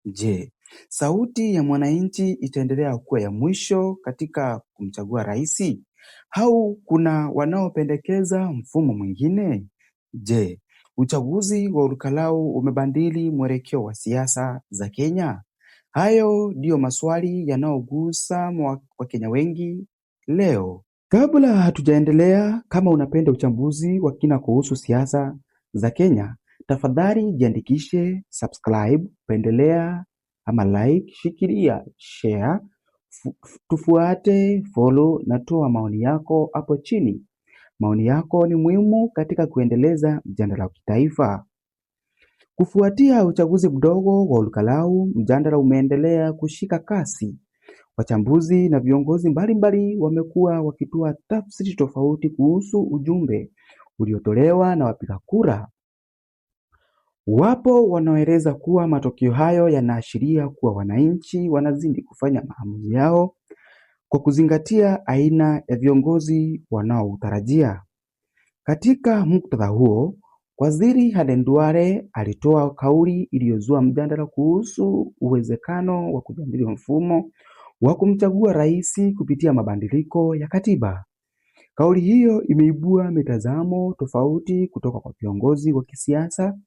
Je, sauti ya mwananchi itaendelea kuwa ya mwisho katika kumchagua rais? Au kuna wanaopendekeza mfumo mwingine? Je, uchaguzi wa Olkalau umebadili mwelekeo wa siasa za Kenya? Hayo ndiyo maswali yanayogusa Wakenya wengi leo. Kabla hatujaendelea, kama unapenda uchambuzi wa kina kuhusu siasa za Kenya, tafadhali jiandikishe, subscribe, pendelea ama like, shikilia, share, tufuate, follow na toa maoni yako hapo chini. Maoni yako ni muhimu katika kuendeleza mjadala wa kitaifa. Kufuatia uchaguzi mdogo wa Olkalau, mjadala umeendelea kushika kasi. Wachambuzi na viongozi mbalimbali wamekuwa wakitoa tafsiri tofauti kuhusu ujumbe uliotolewa na wapiga kura. Wapo wanaoeleza kuwa matokeo hayo yanaashiria kuwa wananchi wanazidi kufanya maamuzi yao kwa kuzingatia aina ya viongozi wanaotarajia. Katika muktadha huo, Waziri Aden Duale alitoa kauli iliyozua mjadala kuhusu uwezekano wa kujadili mfumo wa kumchagua rais kupitia mabadiliko ya katiba. Kauli hiyo imeibua mitazamo tofauti kutoka kwa viongozi wa kisiasa,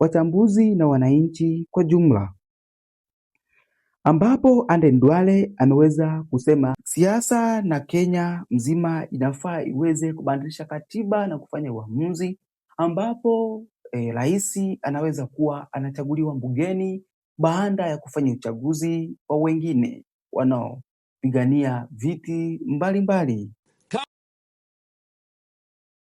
wachambuzi na wananchi kwa jumla, ambapo Aden Duale ameweza kusema siasa na Kenya mzima inafaa iweze kubadilisha katiba na kufanya uamuzi ambapo rais anaweza kuwa anachaguliwa bungeni baada ya kufanya uchaguzi wa wengine wanaopigania viti mbalimbali.